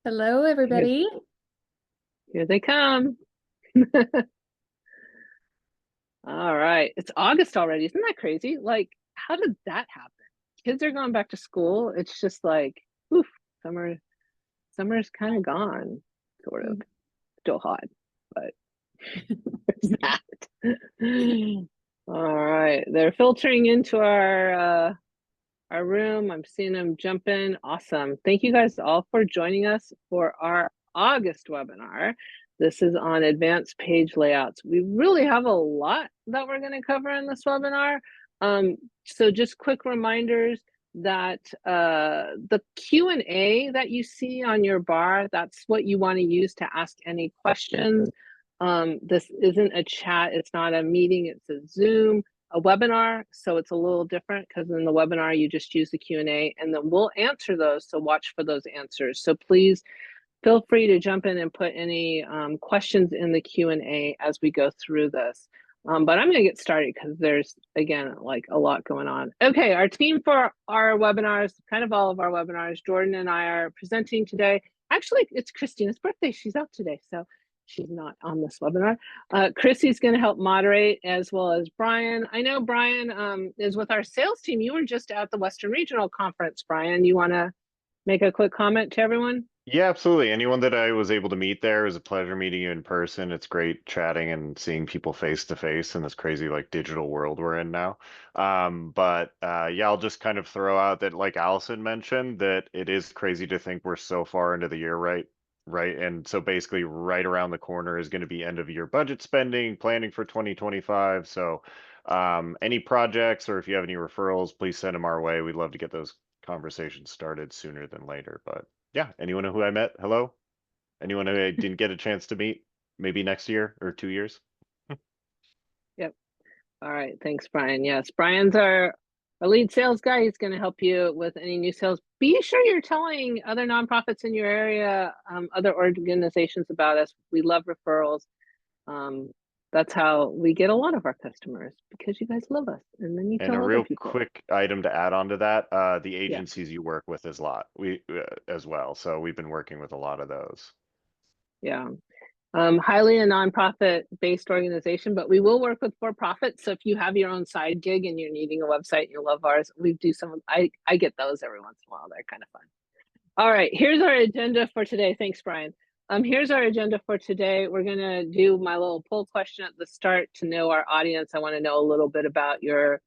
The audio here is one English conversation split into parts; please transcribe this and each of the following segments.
Hello, Here, everybody. here they come. All right. It's August already. Isn't that crazy? Like, how did that happen? Kids are going back to school. It's just like, oof, summer, summer's kind of gone, sort of. Mm. Still hot, but there's that. All right. They're filtering into our room. I'm seeing them jump in. Awesome. Thank you guys all for joining us for our August webinar. This is on advanced page layouts. We really have a lot that we're going to cover in this webinar. So just quick reminders that the Q&A that you see on your bar, that's what you want to use to ask any questions. This isn't a chat, it's not a meeting, it's a Zoom, a webinar, so it's a little different because in the webinar you just use the Q&A and then we'll answer those, so watch for those answers. So please feel free to jump in and put any questions in the Q&A as we go through this. But I'm going to get started because there's, again, like a lot going on. Okay, our team for our webinars, kind of all of our webinars, Jordan and I are presenting today. Actually, it's Christina's birthday. She's out today, so she's not on this webinar. Chrissy's going to help moderate, as well as Brian. I know Brian is with our sales team. You were just at the Western Regional Conference, Brian. You want to make a quick comment to everyone? Yeah, absolutely. Anyone that I was able to meet there, it was a pleasure meeting you in person. It's great chatting and seeing people face to face in this crazy like digital world we're in now. But yeah, I'll just kind of throw out that like Allison mentioned, that it is crazy to think we're so far into the year, right? Right. And so basically right around the corner is going to be end of year budget spending, planning for 2025. So any projects or if you have any referrals, please send them our way. We'd love to get those conversations started sooner than later. But yeah, anyone who I met, hello. Anyone who I didn't get a chance to meet, maybe next year or 2 years. Yep. All right, thanks, Brian. Yes, Brian's our lead sales guy. He's going to help you with any new sales. Be sure you're telling other nonprofits in your area, other organizations about us. We love referrals. Um, that's how we get a lot of our customers because you guys love us, and then you And a tell other real people. quick item to add on to that, the Yeah. agencies you work with is a lot. We as well. So we've been working with a lot of those. Yeah. Highly a nonprofit based organization, but we will work with for profit. So if you have your own side gig and you're needing a website and you love ours, we do some. I get those every once in a while. They're kind of fun. All right, here's our agenda for today. Thanks, Brian. Here's our agenda for today. We're gonna do my little poll question at the start to know our audience. I want to know a little bit about your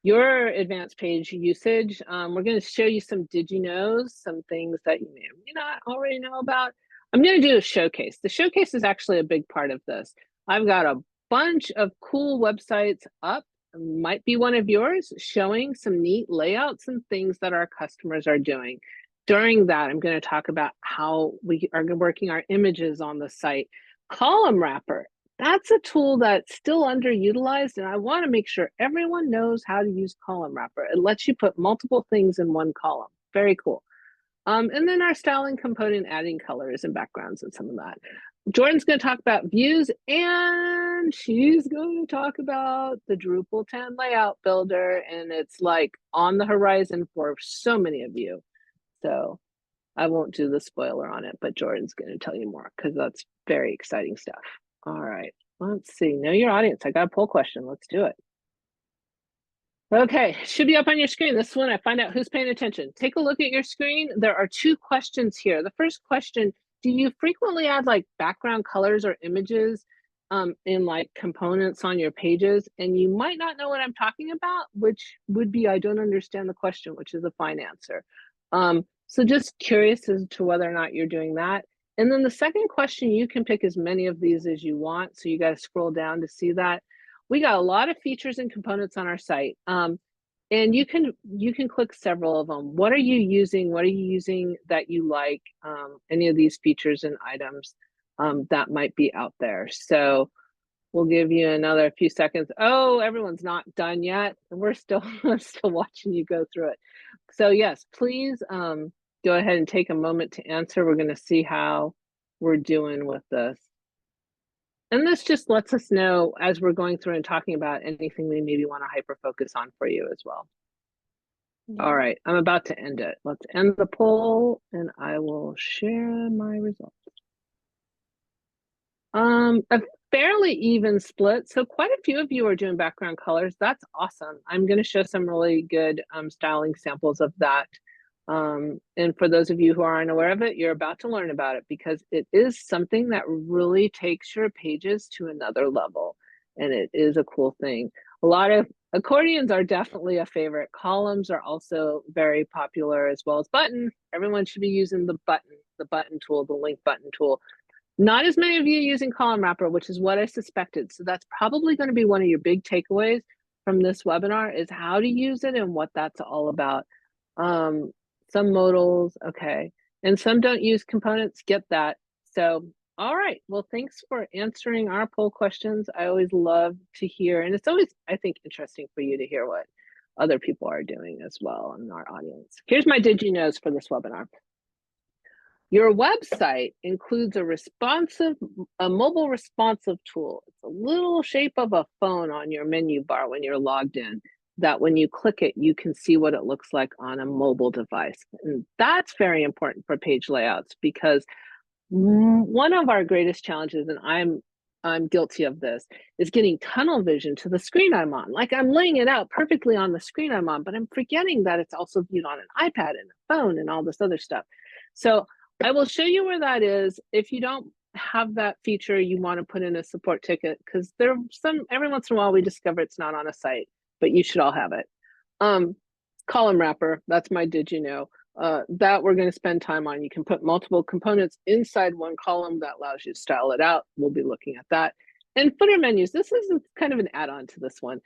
advanced page usage. We're going to show you some did you knows, some things that you may or may not already know about. I'm going to do a showcase. The showcase is actually a big part of this. I've got a bunch of cool websites up, might be one of yours, showing some neat layouts and things that our customers are doing. During that, I'm going to talk about how we are working our images on the site. Column wrapper, that's a tool that's still underutilized, and I want to make sure everyone knows how to use column wrapper. It lets you put multiple things in one column. Very cool. And then our styling component, adding colors and backgrounds and some of that. Jordan's going to talk about views, and she's going to talk about the Drupal 10 layout builder, and it's like on the horizon for so many of you. So I won't do the spoiler on it, but Jordan's going to tell you more because that's very exciting stuff. All right, let's see. Know your audience. I got a poll question. Let's do it. Okay, should be up on your screen. This one, I find out who's paying attention. Take a look at your screen. There are two questions here. The first question, do you frequently add like background colors or images in like components on your pages? And you might not know what I'm talking about, which would be, I don't understand the question, which is a fine answer. So just curious as to whether or not you're doing that. And then the second question, you can pick as many of these as you want. So you got to scroll down to see that. We got a lot of features and components on our site. And you can click several of them. What are you using? What are you using that you like? Any of these features and items that might be out there. So we'll give you another few seconds. Oh, everyone's not done yet. We're still still watching you go through it. So yes, please go ahead and take a moment to answer. We're going to see how we're doing with this. And this just lets us know as we're going through and talking about anything we maybe want to hyper focus on for you as well. All right, I'm about to end it. Let's end the poll and I will share my results. A fairly even split. So quite a few of you are doing background colors. That's awesome. I'm going to show some really good styling samples of that. And for those of you who aren't aware of it, you're about to learn about it because it is something that really takes your pages to another level. And it is a cool thing. A lot of accordions are definitely a favorite. Columns are also very popular, as well as button. Everyone should be using the button tool, the link button tool. Not as many of you using column wrapper, which is what I suspected. So that's probably going to be one of your big takeaways from this webinar, is how to use it and what that's all about. Some modals, okay. And some don't use components, get that. So, all right. Well, thanks for answering our poll questions. I always love to hear, and it's always, I think, interesting for you to hear what other people are doing as well in our audience. Here's my Did You Knows for this webinar. Your website includes a mobile responsive tool. It's a little shape of a phone on your menu bar when you're logged in, that when you click it, you can see what it looks like on a mobile device. And that's very important for page layouts, because one of our greatest challenges, and I'm guilty of this, is getting tunnel vision to the screen I'm on. Like, I'm laying it out perfectly on the screen I'm on, but I'm forgetting that it's also viewed on an iPad and a phone and all this other stuff. So I will show you where that is. If you don't have that feature, you want to put in a support ticket, because every once in a while we discover it's not on a site, but you should all have it. Column wrapper, that's my Did You Know. That we're going to spend time on. You can put multiple components inside one column. That allows you to style it out. We'll be looking at that. And footer menus, this is kind of an add-on to this one.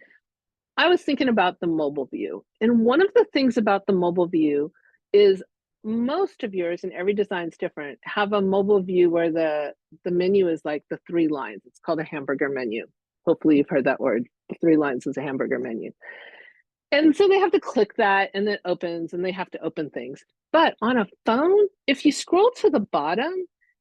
I was thinking about the mobile view. And one of the things about the mobile view is most of yours, and every design's different, have a mobile view where the menu is like the 3 lines. It's called a hamburger menu. Hopefully you've heard that word. The 3 lines is a hamburger menu. And so they have to click that and it opens, and they have to open things. But on a phone, if you scroll to the bottom,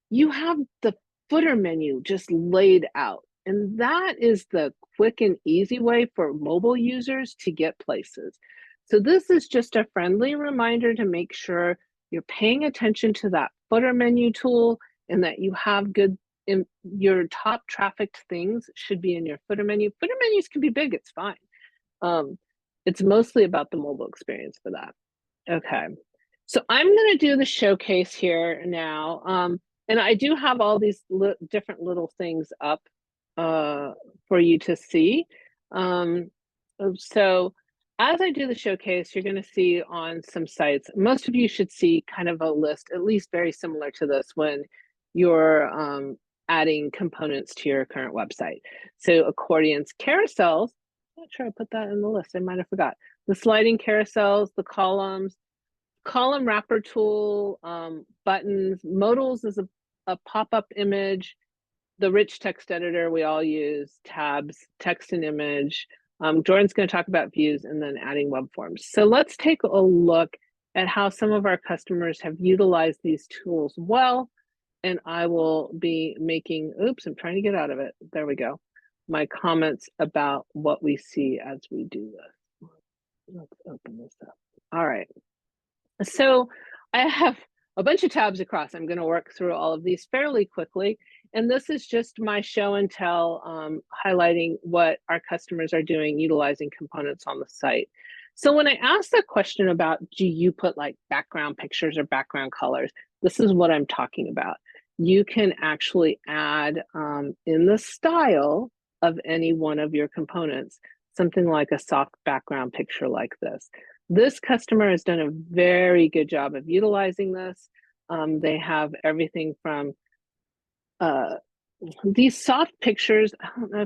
you have the footer menu just laid out. And that is the quick and easy way for mobile users to get places. So this is just a friendly reminder to make sure you're paying attention to that footer menu tool, and that you have your top trafficked things should be in your footer menu. Footer menus can be big, it's fine. It's mostly about the mobile experience for that. Okay, so I'm going to do the showcase here now. And I do have all these different little things up for you to see. So as I do the showcase, you're going to see on some sites, most of you should see kind of a list, at least very similar to this, when you're adding components to your current website. So accordions, carousels, not sure I put that in the list. I might have forgot. The sliding carousels, the columns, column wrapper tool, buttons. Modals is a pop-up image. The rich text editor we all use, tabs, text and image. Jordan's going to talk about views and then adding web forms. So let's take a look at how some of our customers have utilized these tools well. And I will be making, oops, I'm trying to get out of it. There we go. My comments about what we see as we do this. Let's open this up. All right. So I have a bunch of tabs across. I'm going to work through all of these fairly quickly. And this is just my show and tell, highlighting what our customers are doing utilizing components on the site. So when I asked the question about, do you put like background pictures or background colors, this is what I'm talking about. You can actually add in the style of any one of your components, something like a soft background picture like this. This customer has done a very good job of utilizing this. They have everything from these soft pictures. I don't know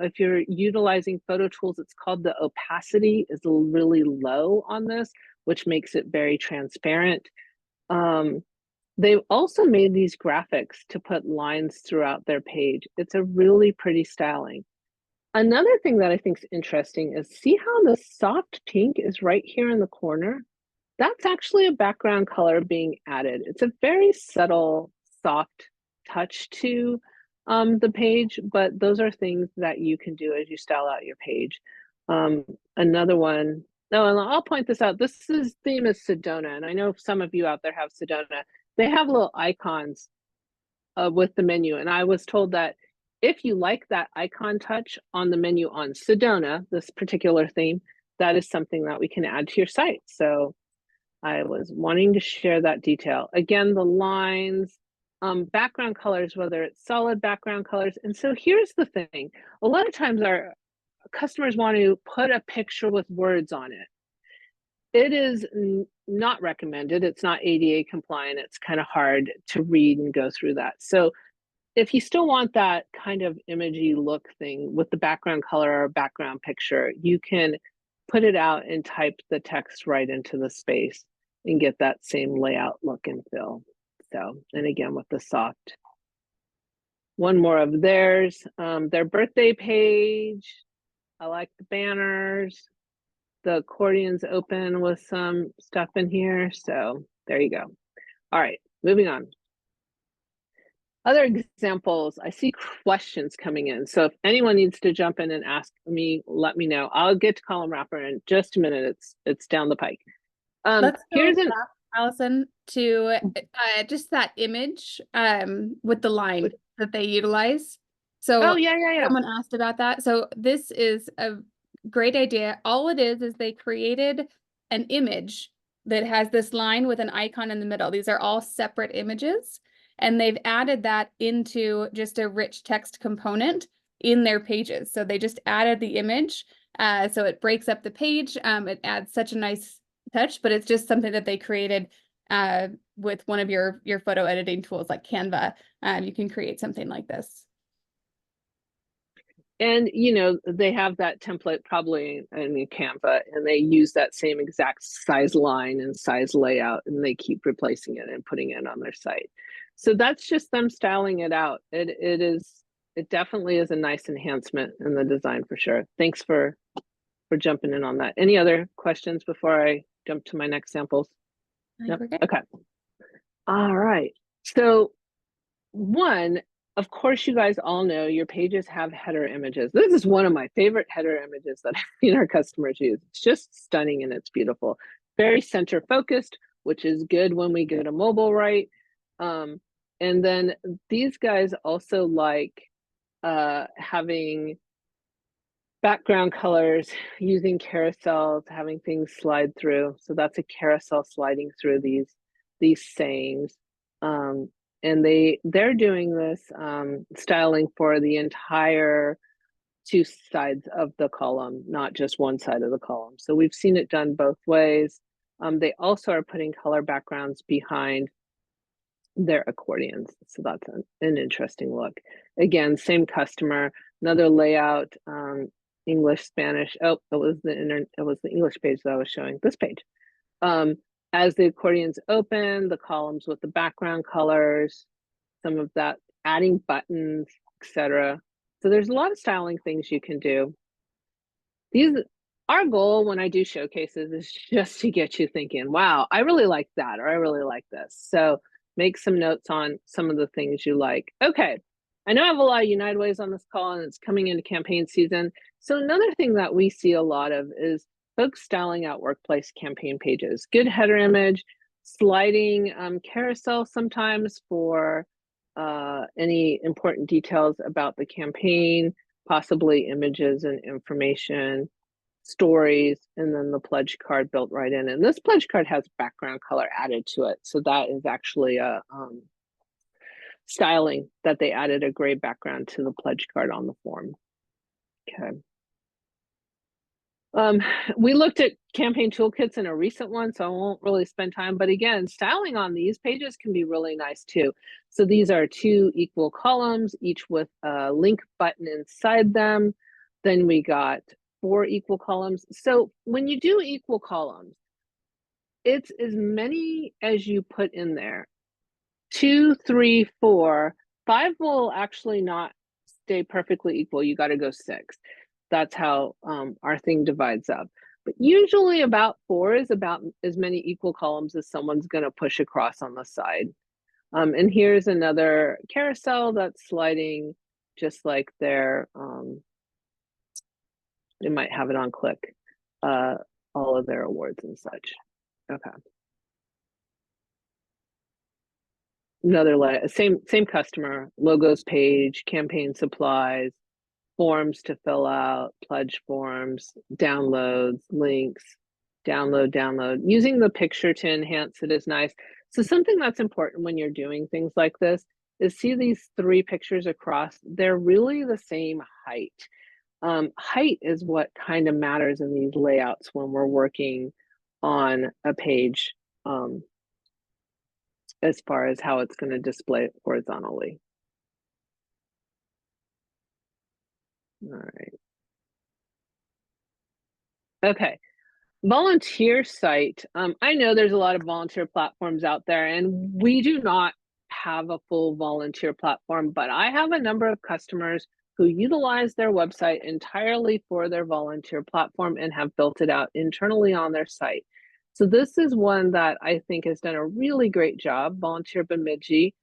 if you're utilizing photo tools, it's called the opacity is really low on this, which makes it very transparent. They've also made these graphics to put lines throughout their page. It's a really pretty styling. Another thing that I think is interesting is, see how the soft pink is right here in the corner? That's actually a background color being added. It's a very subtle, soft touch to the page, but those are things that you can do as you style out your page. Another one, No, and I'll point this out. This is theme is Sedona, and I know some of you out there have Sedona. They have little icons with the menu, and I was told that if you like that icon touch on the menu on Sedona, this particular theme, that is something that we can add to your site. So I was wanting to share that detail. Again, the lines, background colors, whether it's solid background colors. And so here's the thing. A lot of times our customers want to put a picture with words on it. It is not recommended. It's not ADA compliant. It's kind of hard to read and go through that. So if you still want that kind of imagey look thing with the background color or background picture, you can put it out and type the text right into the space and get that same layout look and feel. So, and again, with the soft. One more of theirs, their birthday page. I like the banners. The accordion's open with some stuff in here. So there you go. All right, moving on. Other examples, I see questions coming in. So if anyone needs to jump in and ask me, let me know. I'll get to column wrapper in just a minute. It's down the pike. Let's Here's go an back, Allison, to just that image with the line that they utilize. So oh yeah. someone asked about that. So this is a great idea. All it is they created an image that has this line with an icon in the middle. These are all separate images, and they've added that into just a rich text component in their pages. So they just added the image. So it breaks up the page. It adds such a nice touch, but it's just something that they created with one of your photo editing tools like Canva. You can create something like this. And you know, they have that template probably in Canva, and they use that same exact size line and size layout, and they keep replacing it and putting it on their site. So that's just them styling it out. It definitely is a nice enhancement in the design for sure. Thanks for jumping in on that. Any other questions before I jump to my next samples? Yep. Okay. All right. So one, of course, you guys all know your pages have header images. This is one of my favorite header images that I've seen our customers use. It's just stunning and it's beautiful. Very center focused, which is good when we go to mobile, right? And then these guys also like having background colors, using carousels, having things slide through. So that's a carousel sliding through these sayings. And they're doing this styling for the entire two sides of the column, not just one side of the column. So we've seen it done both ways. They also are putting color backgrounds behind their accordions. So that's an interesting look. Again, same customer, another layout, English, Spanish. Oh, it was the English page that I was showing. This page. As the accordions open, the columns with the background colors, some of that, adding buttons, etc. So there's a lot of styling things you can do. Our goal when I do showcases is just to get you thinking, wow, I really like that, or I really like this. So make some notes on some of the things you like. Okay, I know I have a lot of United Ways on this call, and it's coming into campaign season. So another thing that we see a lot of is folks styling out workplace campaign pages. Good header image, sliding carousel sometimes for any important details about the campaign, possibly images and information, stories, and then the pledge card built right in. And this pledge card has background color added to it. So that is actually a styling that they added a gray background to the pledge card on the form. Okay. We looked at campaign toolkits in a recent one, so I won't really spend time, but again, styling on these pages can be really nice too. So these are two equal columns, each with a link button inside them. Then we got 4 equal columns. So when you do equal columns, it's as many as you put in there. 2, 3, 4, 5 will actually not stay perfectly equal. You got to go 6. That's how our thing divides up. But usually about 4 is about as many equal columns as someone's going to push across on the side. And here's another carousel that's sliding just like their, they might have it on click all of their awards and such. Okay. Another same customer, logos page, campaign supplies, forms to fill out, pledge forms, downloads, links, download. Using the picture to enhance it is nice. So something that's important when you're doing things like this is see these 3 pictures across, they're really the same height. Height is what kind of matters in these layouts when we're working on a page, as far as how it's going to display it horizontally. All right. Okay. Volunteer site. I know there's a lot of volunteer platforms out there, and we do not have a full volunteer platform, but I have a number of customers who utilize their website entirely for their volunteer platform and have built it out internally on their site. So this is one that I think has done a really great job, Volunteer Bemidji.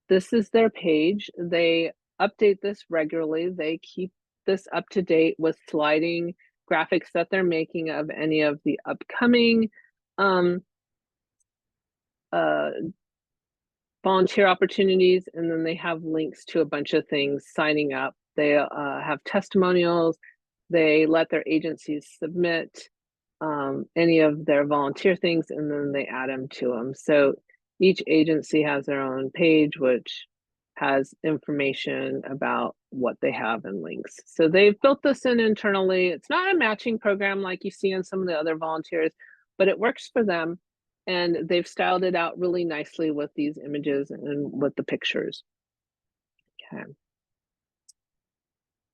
This is their page. They update this regularly. They keep this up to date with sliding graphics that they're making of any of the upcoming volunteer opportunities, and then they have links to a bunch of things, signing up. They have testimonials. They let their agencies submit any of their volunteer things, and then they add them to them. So each agency has their own page, which has information about what they have and links. So they've built this in internally. It's not a matching program like you see in some of the other volunteers, but it works for them. And they've styled it out really nicely with these images and with the pictures. Okay.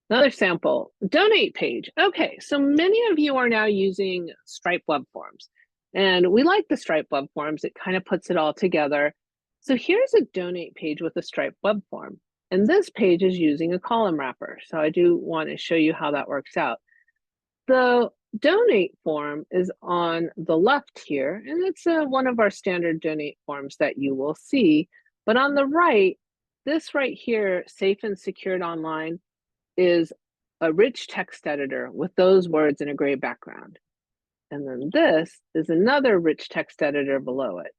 Another sample, donate page. Okay, so many of you are now using Stripe web forms, and we like the Stripe web forms. It kind of puts it all together. So here's a donate page with a Stripe web form, and this page is using a column wrapper. So I do want to show you how that works out. The donate form is on the left here, and it's one of our standard donate forms that you will see. But on the right, this right here, safe and secured online, is a rich text editor with those words in a gray background. And then this is another rich text editor below it.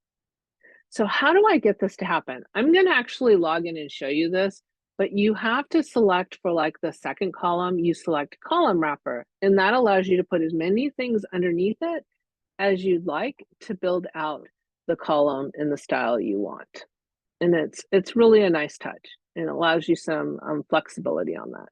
So how do I get this to happen? I'm going to actually log in and show you this, but you have to select for like the second column, you select column wrapper, and that allows you to put as many things underneath it as you'd like to build out the column in the style you want. And it's really a nice touch, and allows you some flexibility on that.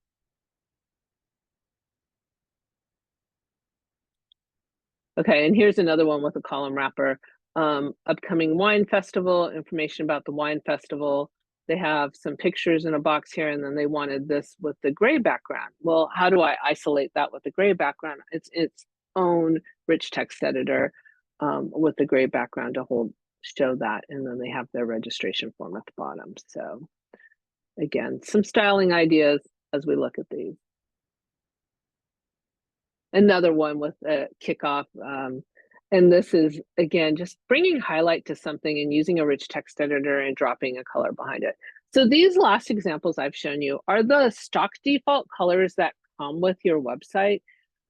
Okay, and here's another one with a column wrapper. Upcoming wine festival, information about the wine festival. They have some pictures in a box here, and then they wanted this with the gray background. Well, how do I isolate that with the gray background? It's its own rich text editor with the gray background to show that, and then they have their registration form at the bottom. So again, some styling ideas as we look at these. Another one with a kickoff. And this is, again, just bringing highlight to something and using a rich text editor and dropping a color behind it. So these last examples I've shown you are the stock default colors that come with your website.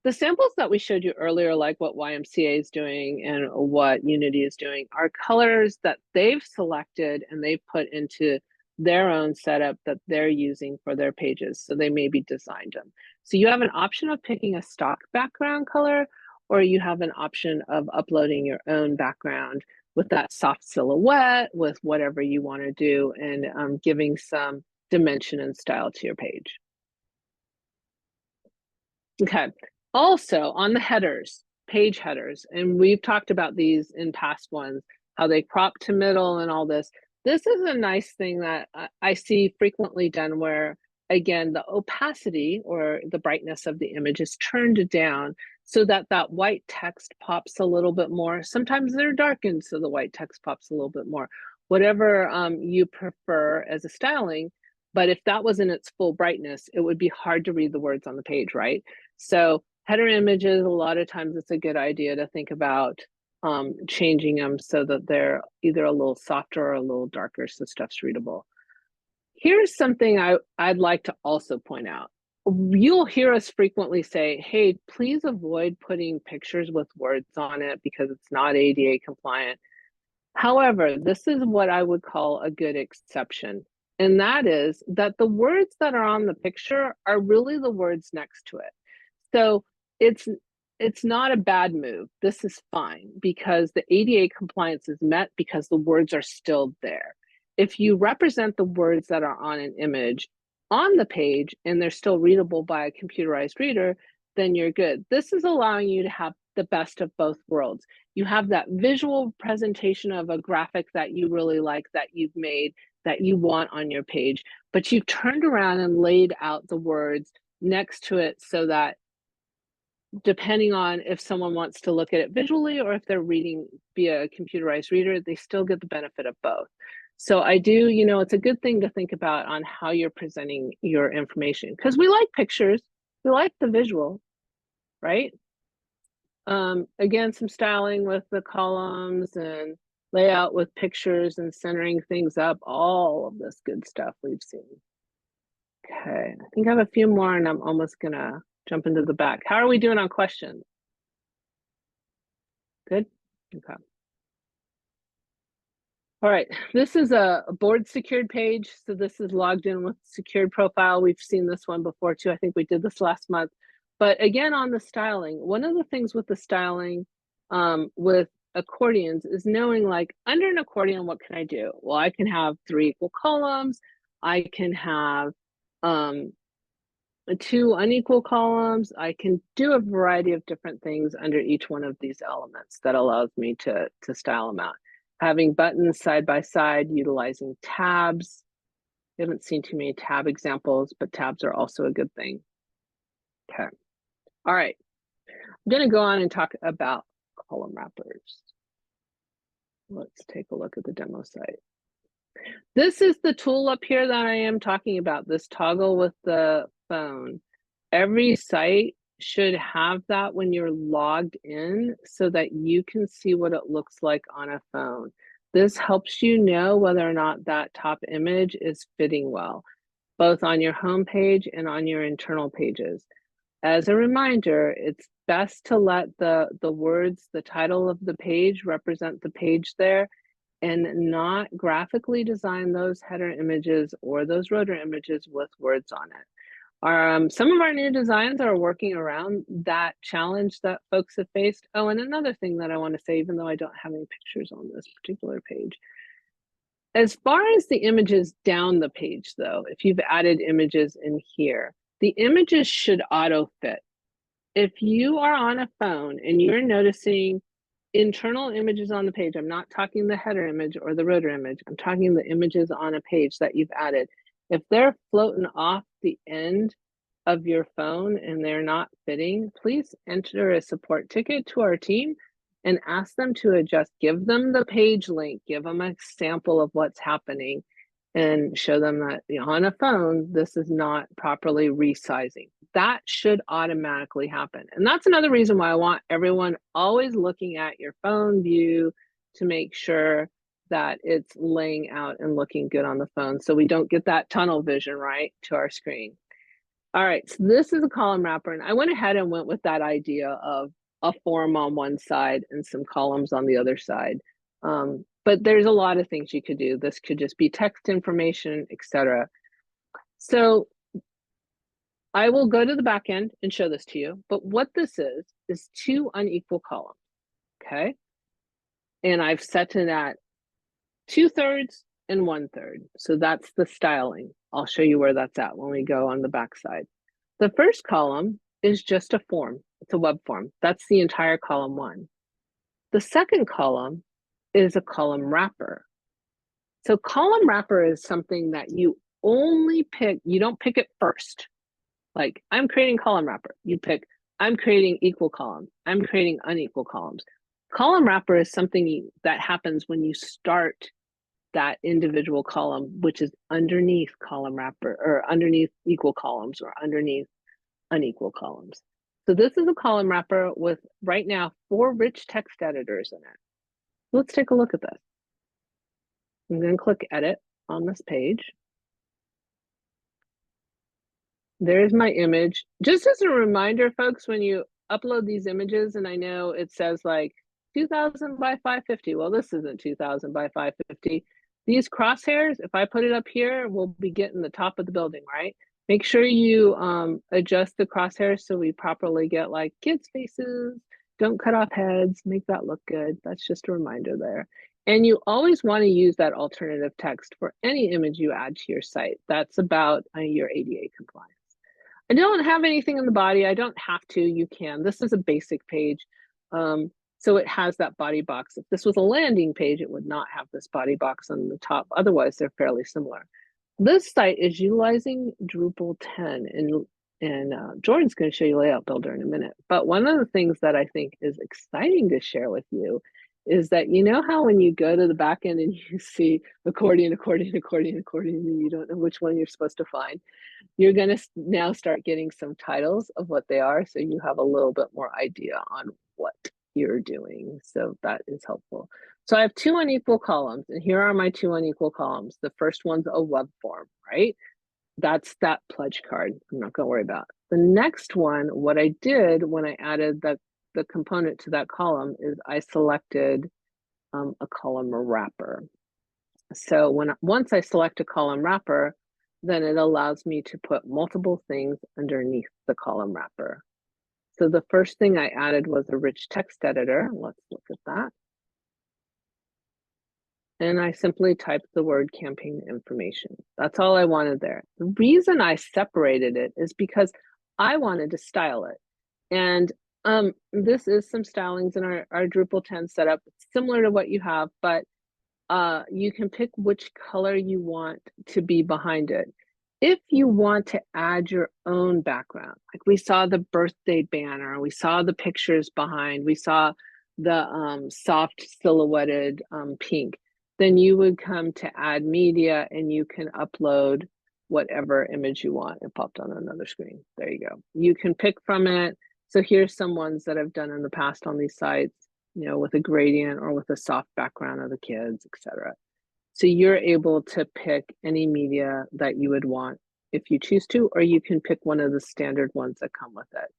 The samples that we showed you earlier, like what YMCA is doing and what Unity is doing, are colors that they've selected and they've put into their own setup that they're using for their pages. So they maybe designed them. So you have an option of picking a stock background color, or you have an option of uploading your own background with that soft silhouette, with whatever you want to do, and giving some dimension and style to your page. Okay, also on the headers, page headers, and we've talked about these in past ones, how they crop to middle and all this. This is a nice thing that I see frequently done where, again, the opacity or the brightness of the image is turned down so that that white text pops a little bit more. Sometimes they're darkened so the white text pops a little bit more. Whatever you prefer as a styling, but if that was in its full brightness, it would be hard to read the words on the page, right? So header images, a lot of times it's a good idea to think about changing them so that they're either a little softer or a little darker so stuff's readable. Here's something I'd like to also point out. you'll hear us frequently say, hey, please avoid putting pictures with words on it because it's not ADA compliant. However, this is what I would call a good exception. And that is that the words that are on the picture are really the words next to it. So it's not a bad move. This is fine because the ADA compliance is met because the words are still there. If you represent the words that are on an image on the page and they're still readable by a computerized reader, then you're good. This is allowing you to have the best of both worlds. You have that visual presentation of a graphic that you really like, that you've made, that you want on your page, but you've turned around and laid out the words next to it so that depending on if someone wants to look at it visually or if they're reading via a computerized reader, they still get the benefit of both. So I do, it's a good thing to think about on how you're presenting your information because we like pictures, we like the visual, right? Again, some styling with the columns and layout with pictures and centering things up, all of this good stuff we've seen. Okay, I think I have a few more and I'm almost gonna jump into the back. How are we doing on questions? Good, okay. All right, this is a board secured page. So this is logged in with secured profile. We've seen this one before too. I think we did this last month. But again, on the styling, one of the things with the styling with accordions is knowing like under an accordion, what can I do? Well, I can have 3 equal columns. I can have 2 unequal columns. I can do a variety of different things under each one of these elements that allows me to style them out. Having buttons side by side, utilizing tabs. We haven't seen too many tab examples, but tabs are also a good thing. Okay. All right. I'm going to go on and talk about column wrappers. Let's take a look at the demo site. This is the tool up here that I am talking about, this toggle with the phone. Every site should have that when you're logged in so that you can see what it looks like on a phone. This helps you know whether or not that top image is fitting well, both on your home page and on your internal pages. As a reminder, it's best to let the words, the title of the page represent the page there and not graphically design those header images or those rotor images with words on it. Some of our new designs are working around that challenge that folks have faced. Oh, and another thing that I want to say, even though I don't have any pictures on this particular page, as far as the images down the page though, if you've added images in here, the images should auto fit. If you are on a phone and you're noticing internal images on the page, I'm not talking the header image or the rotor image, I'm talking the images on a page that you've added. If they're floating off the end of your phone and they're not fitting, please enter a support ticket to our team and ask them to adjust. Give them the page link, give them a sample of what's happening and show them that on a phone, this is not properly resizing. That should automatically happen. And that's another reason why I want everyone always looking at your phone view to make sure that it's laying out and looking good on the phone so we don't get that tunnel vision right to our screen. All right, so this is a column wrapper, and I went ahead and went with that idea of a form on one side and some columns on the other side. But there's a lot of things you could do. This could just be text information, etc. So I will go to the back end and show this to you. But what this is 2 unequal columns, okay? And I've set it at 2/3 and 1/3. So that's the styling. I'll show you where that's at when we go on the back side. The first column is just a form. It's a web form. That's the entire column 1. The second column is a column wrapper. So column wrapper is something that you only pick, you don't pick it first. Like I'm creating column wrapper. You pick, I'm creating equal columns. I'm creating unequal columns. Column wrapper is something that happens when you start that individual column, which is underneath column wrapper or underneath equal columns or underneath unequal columns. So this is a column wrapper with right now 4 rich text editors in it. Let's take a look at this. I'm going to click edit on this page. There's my image. Just as a reminder, folks, when you upload these images, and I know it says like 2000 by 550. Well, this isn't 2000 by 550. These crosshairs, if I put it up here, we'll be getting the top of the building, right? Make sure you adjust the crosshairs so we properly get like kids' faces. Don't cut off heads, make that look good. That's just a reminder there. And you always want to use that alternative text for any image you add to your site. That's about your ADA compliance. I don't have anything in the body. I don't have to. You can. This is a basic page. So it has that body box. If this was a landing page, it would not have this body box on the top. Otherwise, they're fairly similar. This site is utilizing Drupal 10, and Jordan's going to show you Layout Builder in a minute. But one of the things that I think is exciting to share with you is that, you know how when you go to the back end and you see accordion, accordion, accordion, accordion, and you don't know which one you're supposed to find, you're going to now start getting some titles of what they are, so you have a little bit more idea on what you're doing. So that is helpful. So I have two unequal columns, and here are my two unequal columns. The first one's a web form, right? That's that pledge card. I'm not going to worry about. The next one, what I did when I added the component to that column is I selected a column wrapper. So once I select a column wrapper, then it allows me to put multiple things underneath the column wrapper. So the first thing I added was a rich text editor. Let's look at that. And I simply typed the word campaign information. That's all I wanted there. The reason I separated it is because I wanted to style it. And this is some stylings in our Drupal 10 setup, similar to what you have, but you can pick which color you want to be behind it. If you want to add your own background, like we saw the birthday banner, we saw the pictures behind, we saw the soft silhouetted pink, then you would come to add media and you can upload whatever image you want. It popped on another screen. There you go. You can pick from it. So here's some ones that I've done in the past on these sites, you know, with a gradient or with a soft background of the kids, etc. So you're able to pick any media that you would want if you choose to, or you can pick one of the standard ones that come with it.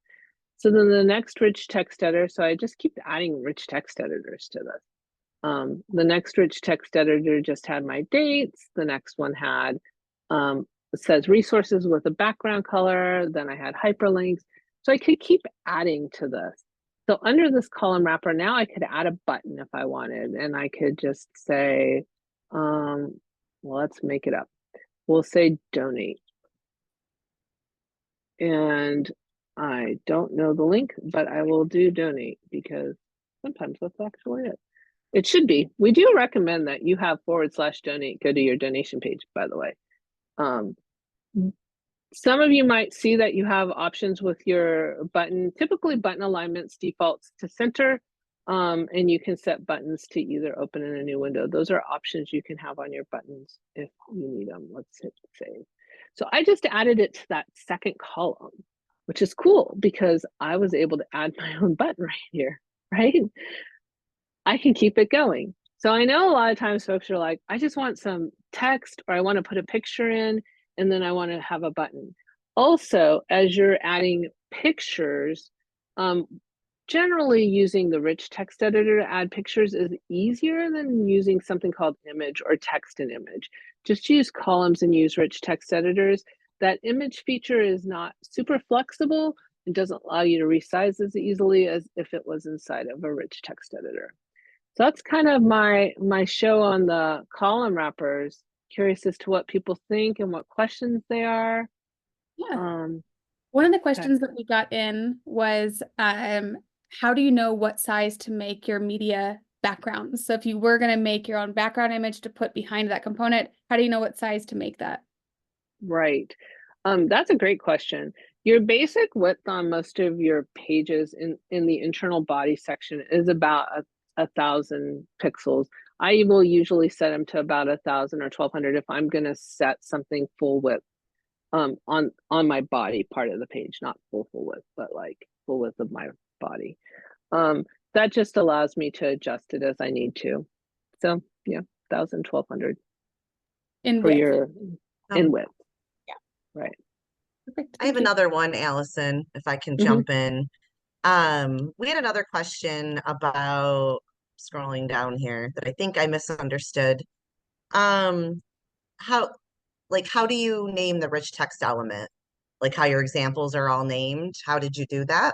So then the next rich text editor, so I just keep adding rich text editors to this. The next rich text editor just had my dates. The next one had, it says resources with a background color. Then I had hyperlinks. So I could keep adding to this. So under this column wrapper, now I could add a button if I wanted, and I could just say, well, let's make it up. We'll say donate. And I don't know the link, but I will do donate because sometimes that's actually it. It should be. We do recommend that you have /donate go to your donation page, by the way. Some of you might see that you have options with your button. Typically button alignments defaults to center, and you can set buttons to either open in a new window. Those are options you can have on your buttons if you need them. Let's hit save. So I just added it to that second column, which is cool because I was able to add my own button right here, right? I can keep it going. So I know a lot of times folks are like, I just want some text, or I want to put a picture in, and then I want to have a button. Also, as you're adding pictures, generally using the rich text editor to add pictures is easier than using something called image or text and image. Just use columns and use rich text editors. That image feature is not super flexible and doesn't allow you to resize as easily as if it was inside of a rich text editor. So that's kind of my show on the column wrappers. Curious as to what people think and what questions they are. Yeah. One of the questions that we got in was, how do you know what size to make your media background? So if you were going to make your own background image to put behind that component, how do you know what size to make that? Right. That's a great question. Your basic width on most of your pages in the internal body section is about 1,000 pixels. I will usually set them to about 1,000 or 1,200 if I'm going to set something full width on my body part of the page, not full width, but like full width of my body. That just allows me to adjust it as I need to. So yeah, 1,000, 1,200 in for width. your in width. Yeah. Right. Perfect. I have Thank you. another one, Allison, if I can Mhm. jump in. We had another question about scrolling down here that I think I misunderstood. Um, how how do you name the rich text element? Like how your examples are all named? How did you do that?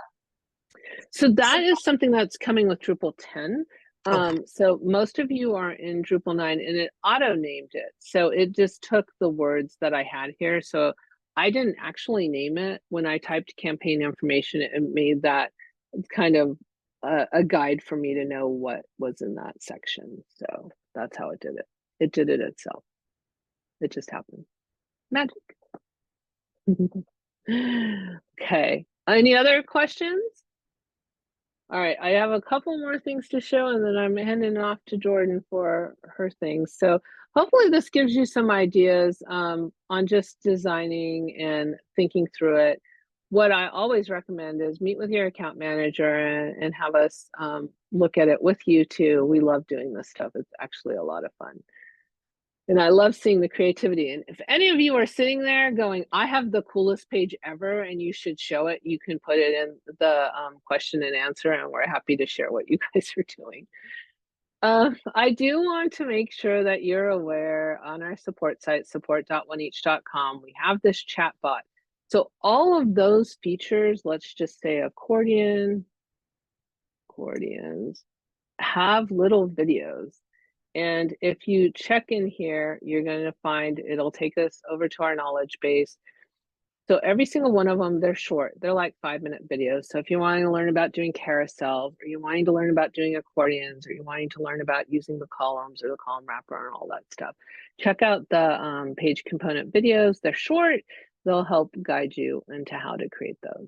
So that is something that's coming with Drupal 10. Okay. So most of you are in Drupal 9 and it auto named it. So it just took the words that I had here. So I didn't actually name it. When I typed campaign information, it made that kind of a guide for me to know what was in that section. So that's how it did it. It did it itself. It just happened. Magic. Okay. Any other questions? All right, I have a couple more things to show and then I'm handing off to Jordan for her things. So hopefully this gives you some ideas on just designing and thinking through it. What I always recommend is meet with your account manager and have us look at it with you too. We love doing this stuff. It's actually a lot of fun. And I love seeing the creativity. And if any of you are sitting there going, I have the coolest page ever and you should show it, you can put it in the question and answer, and we're happy to share what you guys are doing. I do want to make sure that you're aware on our support site, support.oneeach.com, we have this chat bot. So all of those features, let's just say accordions, have little videos. And if you check in here, you're going to find it'll take us over to our knowledge base. So every single one of them, they're short. They're like 5-minute videos. So if you're wanting to learn about doing carousels, or you're wanting to learn about doing accordions, or you're wanting to learn about using the columns or the column wrapper and all that stuff, check out the page component videos. They're short. They'll help guide you into how to create those.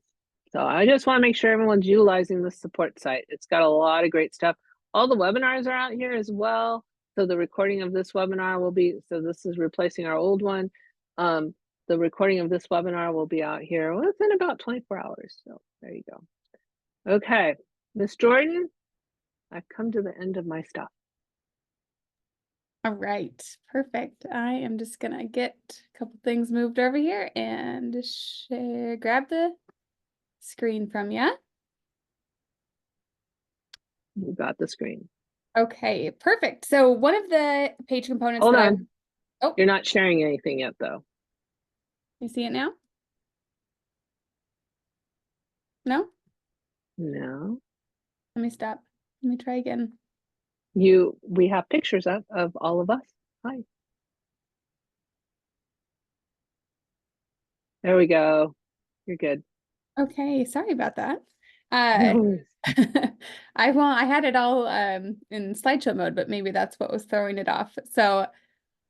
So I just want to make sure everyone's utilizing the support site. It's got a lot of great stuff. All the webinars are out here as well. So the recording of this webinar will be, so this is replacing our old one. The recording of this webinar will be out here within about 24 hours. So there you go. Okay, Miss Jordan, I've come to the end of my stuff. All right, perfect. I am just gonna get a couple things moved over here and share, grab the screen from you. You got the screen. Okay, perfect. So one of the page components Hold that on. Oh. You're not sharing anything yet though. You see it now? No? No. Let me stop. Let me try again. We have pictures up of all of us. Hi. There we go. You're good. Okay, sorry about that. No worries. I had it all in slideshow mode, but maybe that's what was throwing it off. So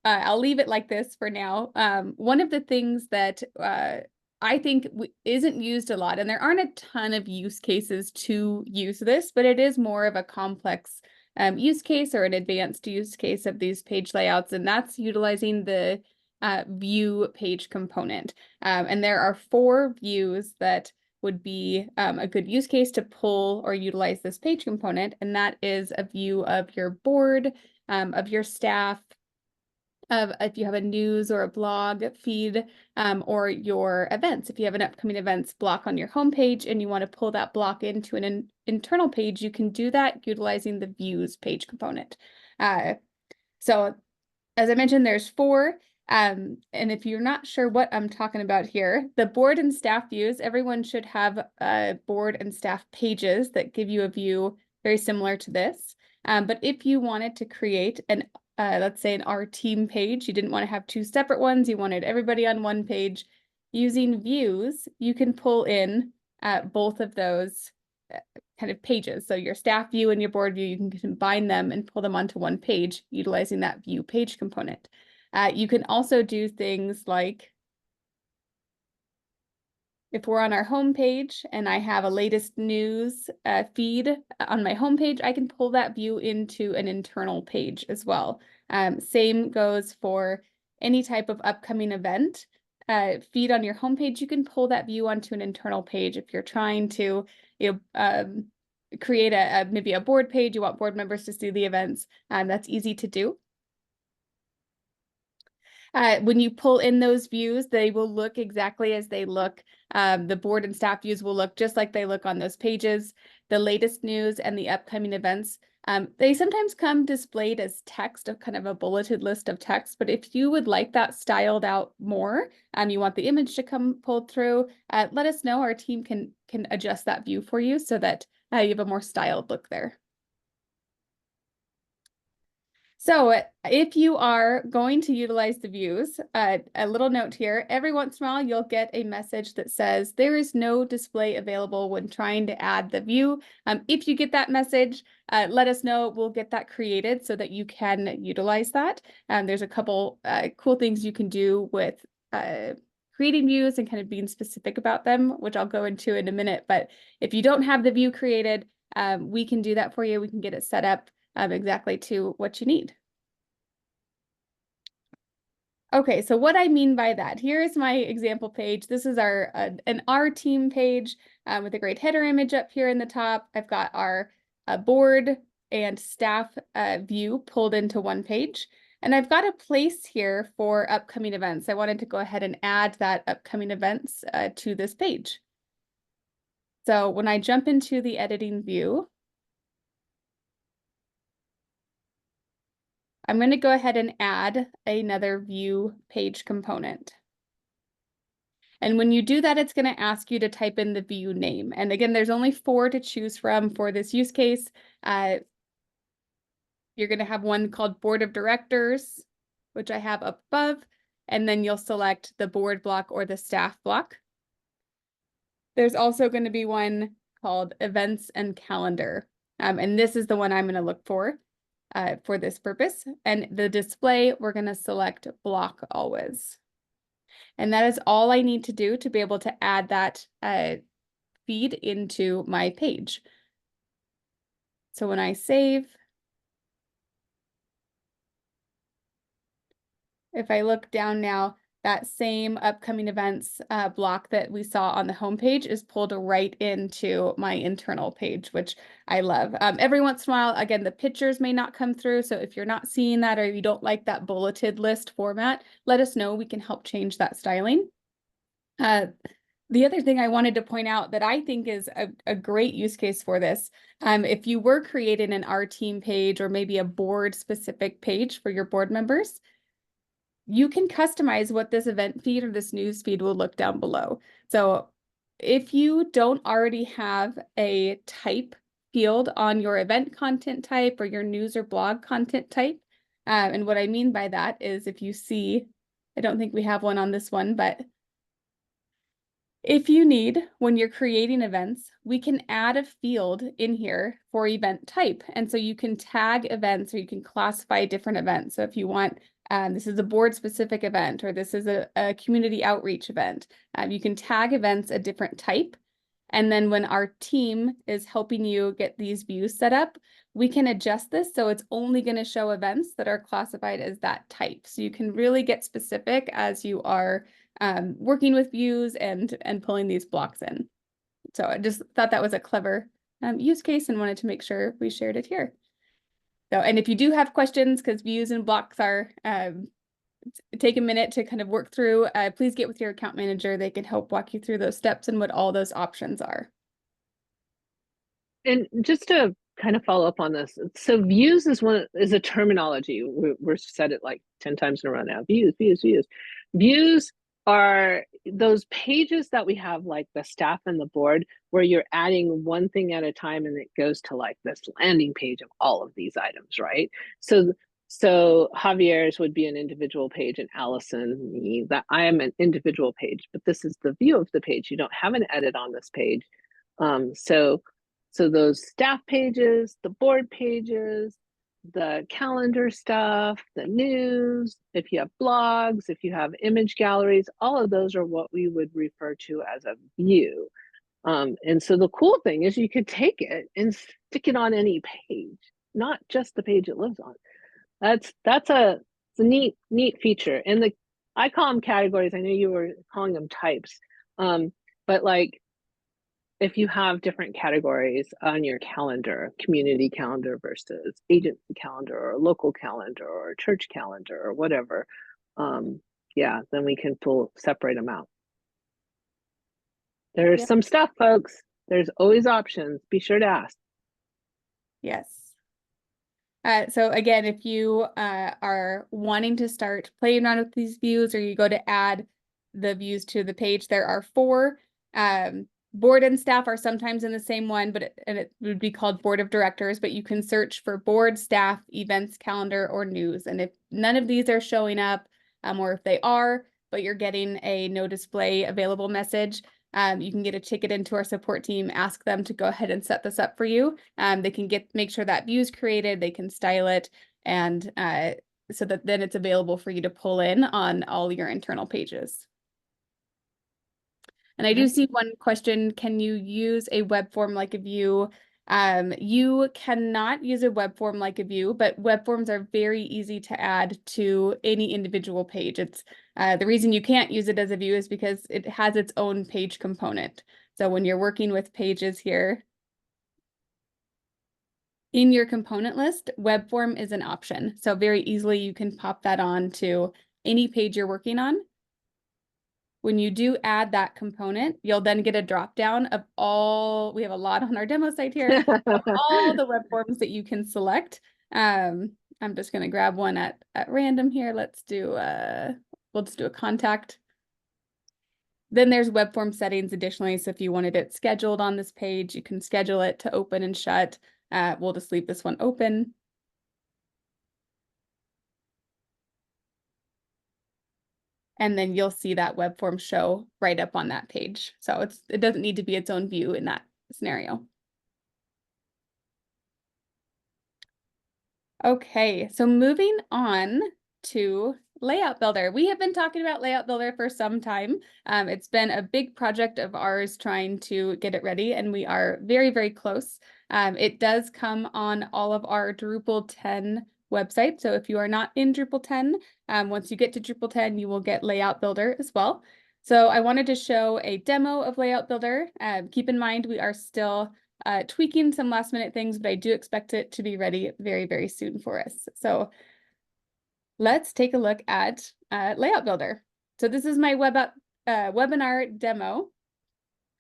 I'll leave it like this for now. One of the things that I think isn't used a lot, and there aren't a ton of use cases to use this, but it is more of a complex use case or an advanced use case of these page layouts, and that's utilizing the view page component. And there are 4 views that would be a good use case to pull or utilize this page component, and that is a view of your board, of your staff, of if you have a news or a blog feed, or your events. If you have an upcoming events block on your homepage and you want to pull that block into an internal page, you can do that utilizing the views page component. So as I mentioned, there's 4. And if you're not sure what I'm talking about here, the board and staff views, everyone should have board and staff pages that give you a view very similar to this. But if you wanted to create an, let's say an our team page, you didn't want to have 2 separate ones, you wanted everybody on one page, using views, you can pull in both of those kind of pages. So your staff view and your board view, you can combine them and pull them onto one page utilizing that view page component. You can also do things like, if we're on our home page and I have a latest news feed on my home page, I can pull that view into an internal page as well. Same goes for any type of upcoming event feed on your homepage. You can pull that view onto an internal page if you're trying to, create maybe a board page. You want board members to see the events. That's easy to do. When you pull in those views, they will look exactly as they look. The board and staff views will look just like they look on those pages. The latest news and the upcoming events, they sometimes come displayed as text, of kind of a bulleted list of text. But if you would like that styled out more, you want the image to come pulled through, let us know. Our team can adjust that view for you so that you have a more styled look there. So if you are going to utilize the views, a little note here, every once in a while you'll get a message that says there is no display available when trying to add the view. If you get that message, let us know. We'll get that created so that you can utilize that. There's a couple cool things you can do with creating views and kind of being specific about them, which I'll go into in a minute. But if you don't have the view created, we can do that for you. We can get it set up exactly to what you need. Okay, so what I mean by that, here's my example page. This is an our team page with a great header image up here in the top. I've got our board and staff view pulled into one page. And I've got a place here for upcoming events. I wanted to go ahead and add that upcoming events to this page. So when I jump into the editing view, I'm going to go ahead and add another view page component. And when you do that, it's going to ask you to type in the view name. And again, there's only 4 to choose from for this use case. You're going to have one called Board of Directors, which I have up above, and then you'll select the board block or the staff block. There's also going to be one called Events and Calendar. And this is the one I'm going to look for this purpose. And the display, we're going to select block always. And that is all I need to do to be able to add that feed into my page. So when I save, if I look down now, that same upcoming events block that we saw on the homepage is pulled right into my internal page, which I love. Every once in a while, again, the pictures may not come through. So if you're not seeing that or you don't like that bulleted list format, let us know. We can help change that styling. The other thing I wanted to point out that I think is a great use case for this, if you were creating an our team page or maybe a board specific page for your board members, you can customize what this event feed or this news feed will look down below. So if you don't already have a type field on your event content type or your news or blog content type, and what I mean by that is if you see, I don't think we have one on this one, but if you need, when you're creating events, we can add a field in here for event type. And so you can tag events or you can classify different events. So if you want, this is a board specific event, or this is a community outreach event, you can tag events a different type. And then when our team is helping you get these views set up, we can adjust this so it's only going to show events that are classified as that type. So you can really get specific as you are working with views and pulling these blocks in. So I just thought that was a clever use case and wanted to make sure we shared it here. So, and if you do have questions, because views and blocks are take a minute to kind of work through, please get with your account manager. They can help walk you through those steps and what all those options are. And just to kind of follow up on this, so views is a terminology. We're said it like 10 times in a row now. Views. Views are those pages that we have, like the staff and the board, where you're adding one thing at a time and it goes to like this landing page of all of these items, right? So Javier's would be an individual page, and Allison, me, that I am an individual page, but this is the view of the page. You don't have an edit on this page. So those staff pages, the board pages, the calendar stuff, the news, if you have blogs, if you have image galleries, all of those are what we would refer to as a view. And so the cool thing is you could take it and stick it on any page, not just the page it lives on. That's a neat feature. And I call them categories. I know you were calling them types. But like, if you have different categories on your calendar, community calendar versus agency calendar or local calendar or church calendar or whatever, yeah, then we can separate them out. There's Yep. some stuff, folks. There's always options. Be sure to ask. Yes. So again, if you are wanting to start playing around with these views, or you go to add the views to the page, there are 4. Board and staff are sometimes in the same one, but it would be called board of directors, but you can search for board, staff, events, calendar, or news. And if none of these are showing up, or if they are, but you're getting a no display available message, you can get a ticket into our support team, ask them to go ahead and set this up for you. They can make sure that view is created, they can style it, and so that then it's available for you to pull in on all your internal pages. And I do see one question, can you use a web form like a view? You cannot use a web form like a view, but web forms are very easy to add to any individual page. It's the reason you can't use it as a view is because it has its own page component. So when you're working with pages here, in your component list, web form is an option. So very easily you can pop that on to any page you're working on. When you do add that component, you'll then get a drop down of all, we have a lot on our demo site here, of all the web forms that you can select. I'm just going to grab one at random here. Let's do, we'll just do a contact. Then there's web form settings additionally. So if you wanted it scheduled on this page, you can schedule it to open and shut. We'll just leave this one open. And then you'll see that web form show right up on that page. So it doesn't need to be its own view in that scenario. Okay, so moving on to Layout Builder. We have been talking about Layout Builder for some time. It's been a big project of ours trying to get it ready, and we are very, very close. It does come on all of our Drupal 10 websites. So if you are not in Drupal 10, once you get to Drupal 10, you will get Layout Builder as well. So I wanted to show a demo of Layout Builder. Keep in mind, we are still tweaking some last minute things, but I do expect it to be ready very, very soon for us. So let's take a look at Layout Builder. So this is my webinar demo.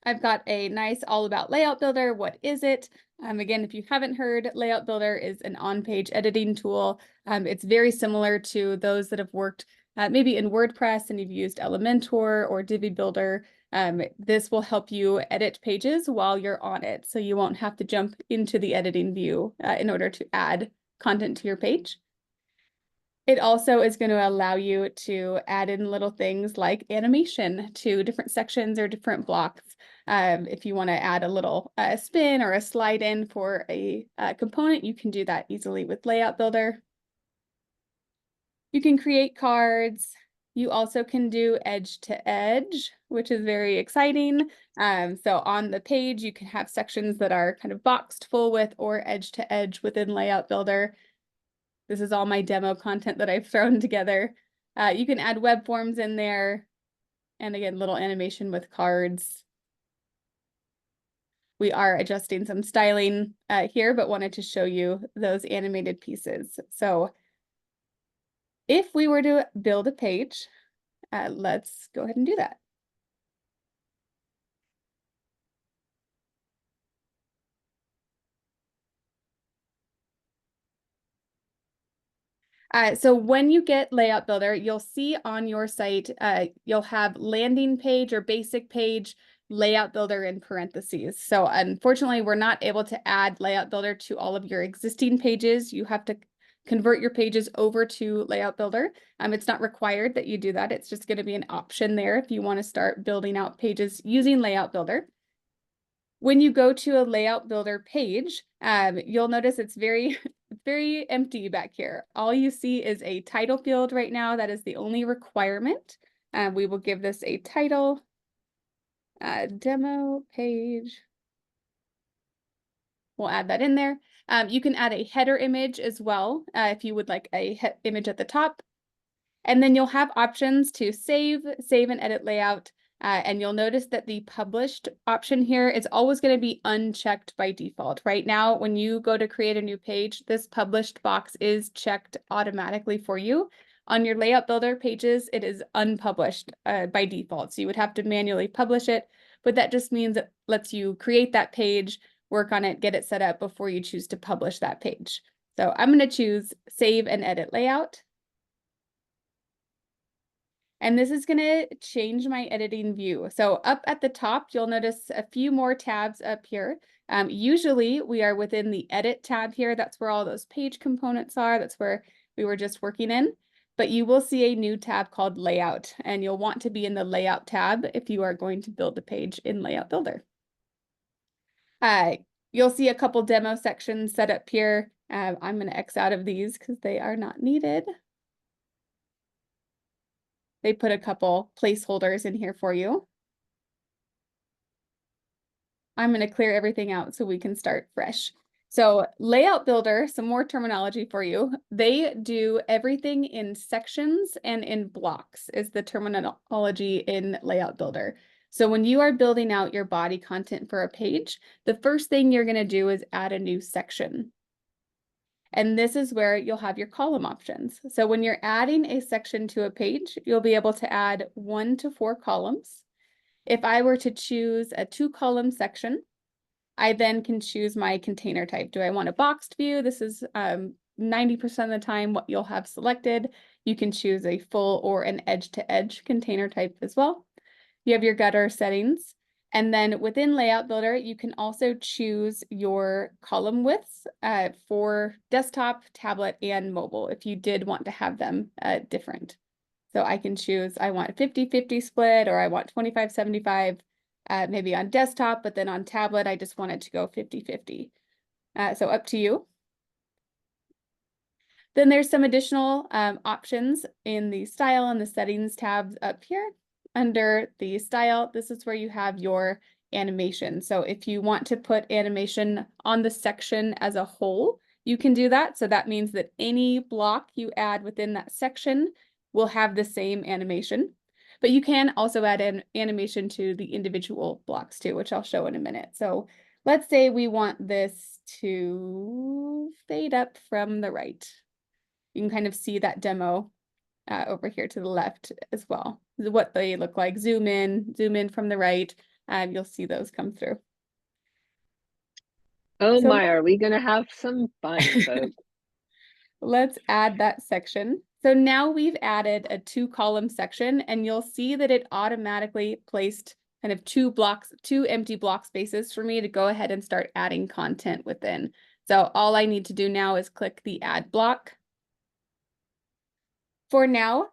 I've got a nice all about Layout Builder. What is it? Again, if you haven't heard, Layout Builder is an on-page editing tool. It's very similar to those that have worked maybe in WordPress and you've used Elementor or Divi Builder. This will help you edit pages while you're on it, so you won't have to jump into the editing view in order to add content to your page. It also is going to allow you to add in little things like animation to different sections or different blocks. If you want to add a little spin or a slide in for a component, you can do that easily with Layout Builder. You can create cards. You also can do edge to edge, which is very exciting. So on the page, you can have sections that are kind of boxed full width or edge to edge within Layout Builder. This is all my demo content that I've thrown together. You can add web forms in there. And again, little animation with cards. We are adjusting some styling here, but wanted to show you those animated pieces. So if we were to build a page, let's go ahead and do that. So when you get Layout Builder, you'll see on your site, you'll have landing page or basic page, Layout Builder in parentheses. So unfortunately, we're not able to add Layout Builder to all of your existing pages. You have to convert your pages over to Layout Builder. It's not required that you do that. It's just going to be an option there if you want to start building out pages using Layout Builder. When you go to a Layout Builder page, you'll notice it's very empty back here. All you see is a title field right now. That is the only requirement. We will give this a title, demo page. We'll add that in there. You can add a header image as well if you would like a image at the top. And then you'll have options to save and edit layout. And you'll notice that the published option here is always going to be unchecked by default. Right now, when you go to create a new page, this published box is checked automatically for you. On your layout builder pages, it is unpublished by default. So you would have to manually publish it, but that just means it lets you create that page, work on it, get it set up before you choose to publish that page. So I'm going to choose Save and Edit Layout. And this is going to change my editing view. So up at the top, you'll notice a few more tabs up here. Usually we are within the Edit tab here. That's where all those page components are. That's where we were just working in. But you will see a new tab called Layout, and you'll want to be in the Layout tab if you are going to build a page in Layout Builder. You'll see a couple demo sections set up here. I'm going to X out of these because they are not needed. They put a couple placeholders in here for you. I'm going to clear everything out so we can start fresh. So Layout Builder, some more terminology for you. They do everything in sections and in blocks is the terminology in Layout Builder. So when you are building out your body content for a page, the first thing you're going to do is add a new section. And this is where you'll have your column options. So when you're adding a section to a page, you'll be able to add 1 to 4 columns. If I were to choose a 2-column section, I then can choose my container type. Do I want a boxed view? This is 90% of the time what you'll have selected. You can choose a full or an edge-to-edge container type as well. You have your gutter settings. And then within Layout Builder, you can also choose your column widths for desktop, tablet, and mobile if you did want to have them different. So I can choose, I want a 50-50 split, or I want 25-75, maybe on desktop, but then on tablet, I just want it to go 50-50. So up to you. Then there's some additional options in the style and the settings tabs up here. Under the style, this is where you have your animation. So if you want to put animation on the section as a whole, you can do that. So that means that any block you add within that section will have the same animation. But you can also add an animation to the individual blocks too, which I'll show in a minute. So let's say we want this to fade up from the right. You can kind of see that demo over here to the left as well. What they look like. Zoom in from the right. You'll see those come through. Oh So- my, are we gonna have some fun, folks? Let's add that section. So now we've added a 2-column section, and you'll see that it automatically placed kind of 2 empty block spaces for me to go ahead and start adding content within. So all I need to do now is click the add block. For now,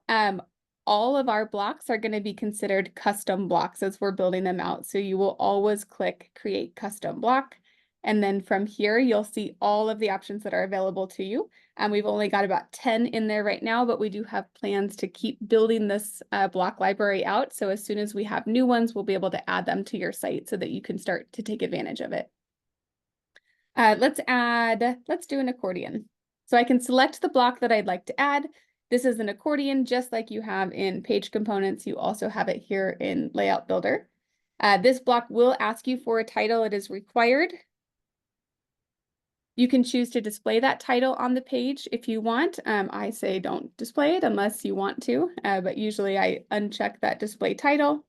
all of our blocks are going to be considered custom blocks as we're building them out. So you will always click create custom block. And then from here, you'll see all of the options that are available to you. And we've only got about 10 in there right now, but we do have plans to keep building this block library out. So as soon as we have new ones, we'll be able to add them to your site so that you can start to take advantage of it. Let's do an accordion. So I can select the block that I'd like to add. This is an accordion, just like you have in Page Components. You also have it here in Layout Builder. This block will ask you for a title. It is required. You can choose to display that title on the page if you want. I say don't display it unless you want to, but usually I uncheck that display title.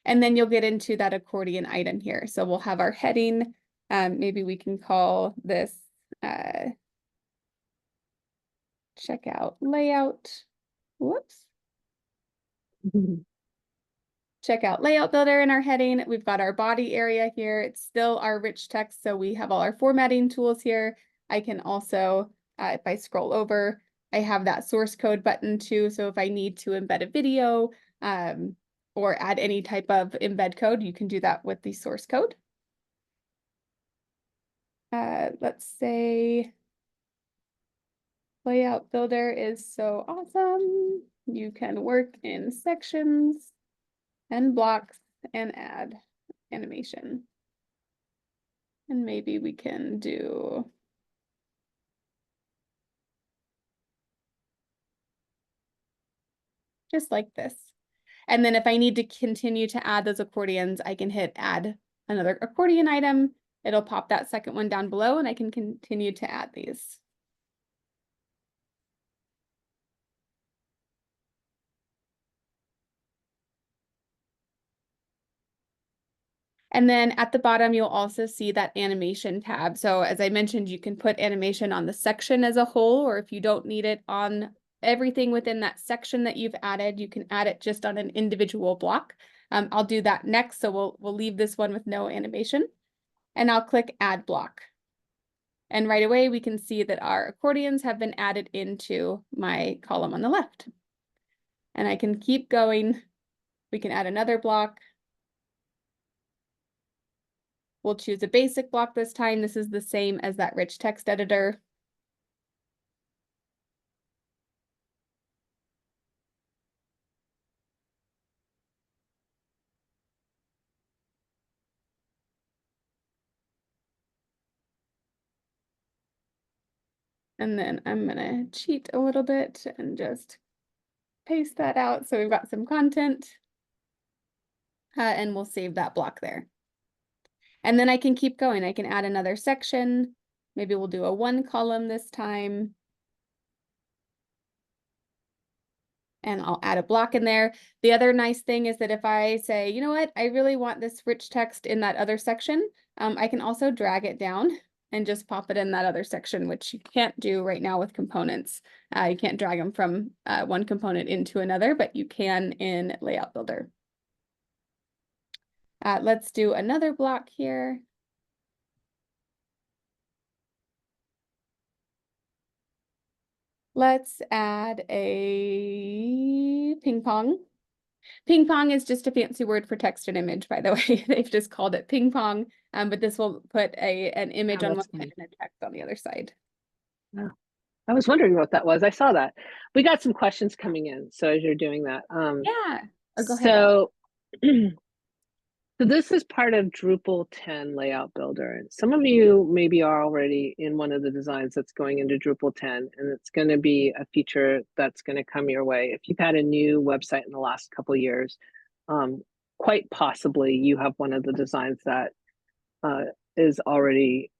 And then you'll get into that accordion item here. So we'll have our heading. Maybe we can call this checkout layout. Whoops. Checkout Layout Builder in our heading. We've got our body area here. It's still our rich text, so we have all our formatting tools here. I can also, if I scroll over, I have that source code button too. So if I need to embed a video or add any type of embed code, you can do that with the source code. Let's say Layout Builder is so awesome. You can work in sections and blocks and add animation. And maybe we can do just like this. And then if I need to continue to add those accordions, I can hit add another accordion item. It'll pop that second one down below and I can continue to add these. And then at the bottom, you'll also see that animation tab. So as I mentioned, you can put animation on the section as a whole, or if you don't need it on everything within that section that you've added, you can add it just on an individual block. I'll do that next. So we'll leave this one with no animation, and I'll click add block. And right away, we can see that our accordions have been added into my column on the left. And I can keep going. We can add another block. We'll choose a basic block this time. This is the same as that rich text editor. And then I'm gonna cheat a little bit and just paste that out. So we've got some content. And we'll save that block there. And then I can keep going. I can add another section. Maybe we'll do a 1 column this time. And I'll add a block in there. The other nice thing is that if I say, you know what, I really want this rich text in that other section, I can also drag it down and just pop it in that other section, which you can't do right now with components. You can't drag them from one component into another, but you can in Layout Builder. Let's do another block here. Let's add a ping pong. Ping pong is just a fancy word for text and image, by the way. They've just called it ping pong, but this will put an image on one side and a text on the other side. Yeah. I was wondering what that was. I saw that. We got some questions coming in. So as you're doing that, Yeah. Oh, go ahead, Al. So this is part of Drupal 10 Layout Builder. And some of you maybe are already in one of the designs that's going into Drupal 10, and it's going to be a feature that's going to come your way. If you've had a new website in the last couple of years, quite possibly you have one of the designs that is already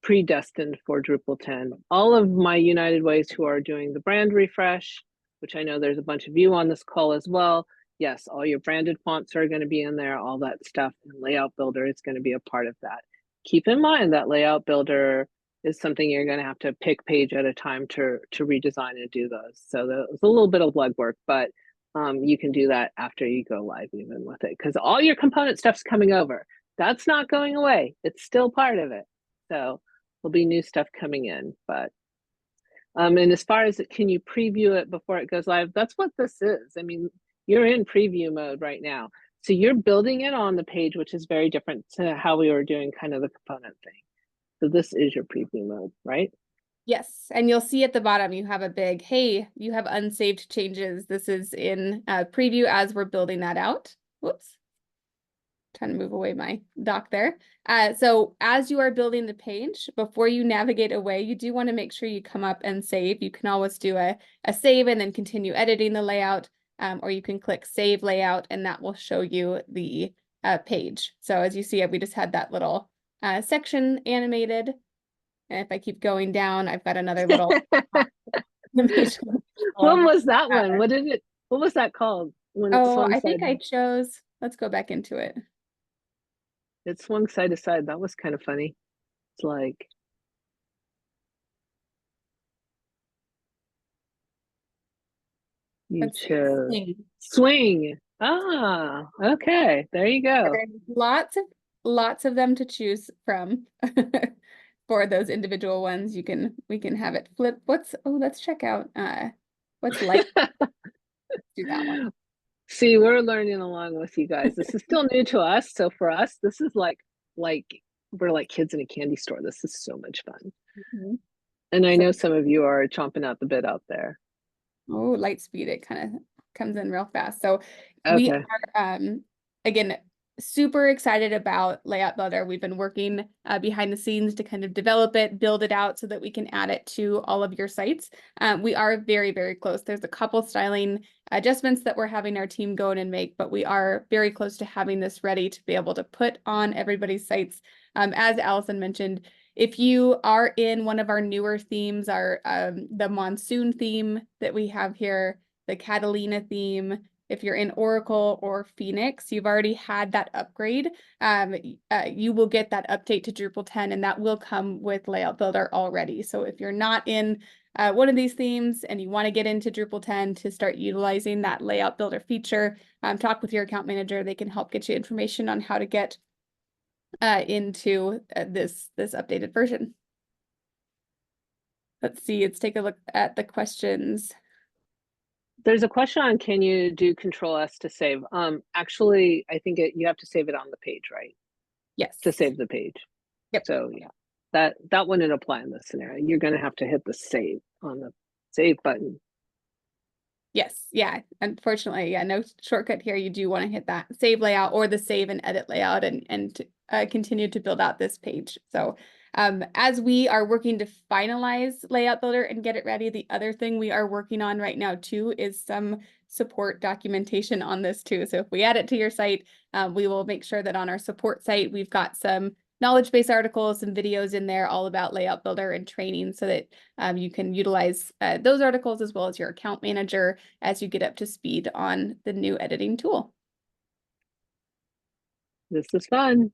predestined for Drupal 10. All of my United Ways who are doing the brand refresh, which I know there's a bunch of you on this call as well. Yes, all your branded fonts are going to be in there, all that stuff, and Layout Builder is going to be a part of that. Keep in mind that Layout Builder is something you're going to have to pick page at a time to redesign and do those. So there's a little bit of legwork, but you can do that after you go live even with it, because all your component stuff's coming over. That's not going away. It's still part of it. So there'll be new stuff coming in, but and as far as can you preview it before it goes live, that's what this is. I mean, you're in preview mode right now. So you're building it on the page, which is very different to how we were doing kind of the component thing. So this is your preview mode, right? Yes, and you'll see at the bottom, you have a big, hey, you have unsaved changes. This is in preview as we're building that out. Whoops. Trying to move away my dock there. So as you are building the page, before you navigate away, you do want to make sure you come up and save. You can always do a save and then continue editing the layout, or you can click Save Layout, and that will show you the page. So as you see, we just had that little section animated. And if I keep going down, I've got another little animation. What was that one? What was that called? When I think I chose, let's go back into it. It swung side to side. That was kind of funny. It's like, you chose swing. Ah, okay. There you go. There's lots of them to choose from. For those individual ones, we can have it flip. Let's check out what's like. Do that one. See, we're learning along with you guys. This is still new to us. So for us, this is like we're like kids in a candy store. This is so much fun. Mm-hmm. And I know some of you are chomping at the bit out there. Oh, light speed, it kind of comes in real fast. So we are again super excited about Layout Builder. We've been working behind the scenes to kind of develop it, build it out so that we can add it to all of your sites. We are very, very close. There's a couple styling adjustments that we're having our team go in and make, but we are very close to having this ready to be able to put on everybody's sites. As Allison mentioned, if you are in one of our newer themes, the monsoon theme that we have here, the Catalina theme, if you're in Oracle or Phoenix, you've already had that upgrade. You will get that update to Drupal 10, and that will come with Layout Builder already. So if you're not in one of these themes and you want to get into Drupal 10 to start utilizing that Layout Builder feature, talk with your account manager. They can help get you information on how to get into this updated version. Let's see, let's take a look at the questions. There's a question on, can you do Control S to save? Actually, I think you have to save it on the page, right? Yes. To save the page. Yep. So yeah, that wouldn't apply in this scenario. You're going to have to hit the save on the save button. Yes, yeah. Unfortunately, yeah, no shortcut here. You do want to hit that save layout or the save and edit layout and continue to build out this page. So as we are working to finalize Layout Builder and get it ready, the other thing we are working on right now too is some support documentation on this too. So if we add it to your site, we will make sure that on our support site, we've got some knowledge base articles and videos in there all about Layout Builder and training so that you can utilize those articles as well as your account manager as you get up to speed on the new editing tool. This is fun.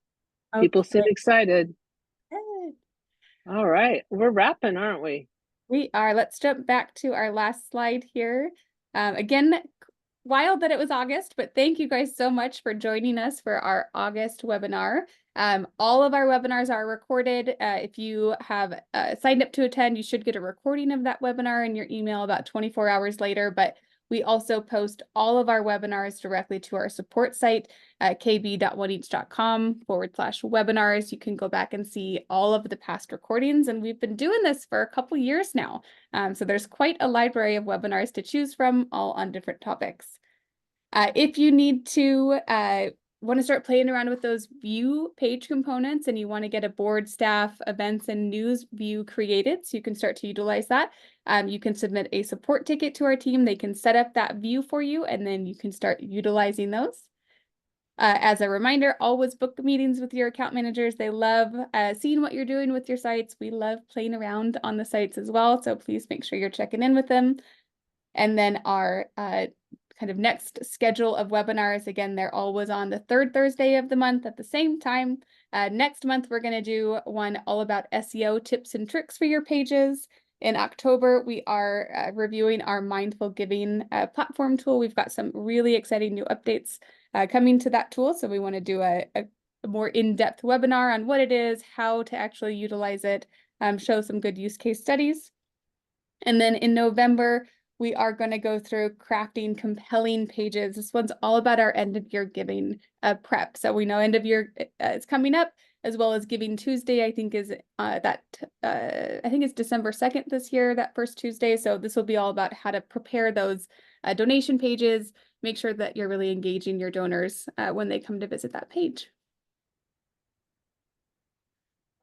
People seem excited. Good. All right, we're wrapping, aren't we? We are. Let's jump back to our last slide here. Again, wild that it was August, but thank you guys so much for joining us for our August webinar. All of our webinars are recorded. If you have signed up to attend, you should get a recording of that webinar in your email about 24 hours later, but we also post all of our webinars directly to our support site at kb.oneach.com/webinars. You can go back and see all of the past recordings, and we've been doing this for a couple years now. So there's quite a library of webinars to choose from, all on different topics. If you need to want to start playing around with those view page components and you want to get a board, staff, events, and news view created so you can start to utilize that, you can submit a support ticket to our team. They can set up that view for you and then you can start utilizing those. As a reminder, always book the meetings with your account managers. They love seeing what you're doing with your sites. We love playing around on the sites as well. So please make sure you're checking in with them. And then our kind of next schedule of webinars, again, they're always on the third Thursday of the month at the same time. Next month, we're going to do one all about SEO tips and tricks for your pages. In October, we are reviewing our Mindful Giving platform tool. We've got some really exciting new updates coming to that tool. So we want to do a more in-depth webinar on what it is, how to actually utilize it, show some good use case studies. And then in November, we are going to go through crafting compelling pages. This one's all about our end of year giving prep. So we know end of year is coming up, as well as Giving Tuesday. I think is I think it's December 2nd this year, that first Tuesday. So this will be all about how to prepare those donation pages. Make sure that you're really engaging your donors when they come to visit that page.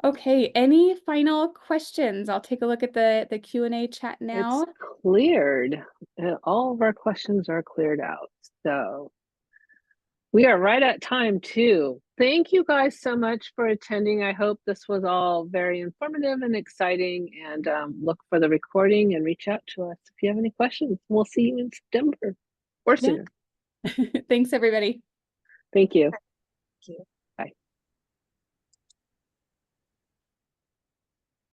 Okay, any final questions? I'll take a look at the Q&A chat now. It's cleared. All of our questions are cleared out. So we are right at time too. Thank you guys so much for attending. I hope this was all very informative and exciting, and look for the recording and reach out to us if you have any questions. We'll see you in September or sooner. Thanks, everybody. Thank you. Thank you.